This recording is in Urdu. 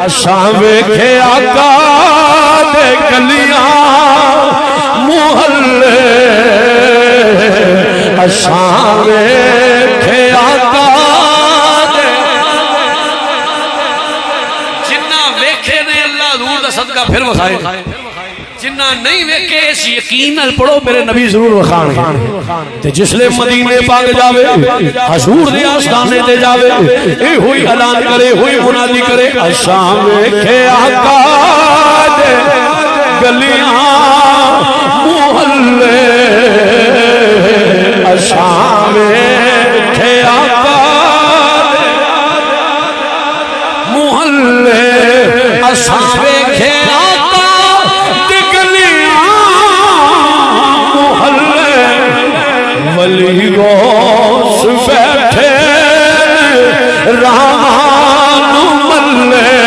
اساں ویکھے آقا دے گلیاں محلے اساں ویکھے آقا دے جنہ ویکھے نے اللہ حضور دا صدقہ پھر وکھائے جنہ نہیں ویکھے اس یقین نال پڑھو میرے نبی ضرور وکھان تے جس لے مدینے پاک جاوے حضور دے آستانے تے جاوے اے ہوئی اعلان کرے ہوئی منادی کرے اساں ویکھے آقا دے گلیاں محلے اساں ویکھے آقا دے محلے اساں ویکھے ولی گو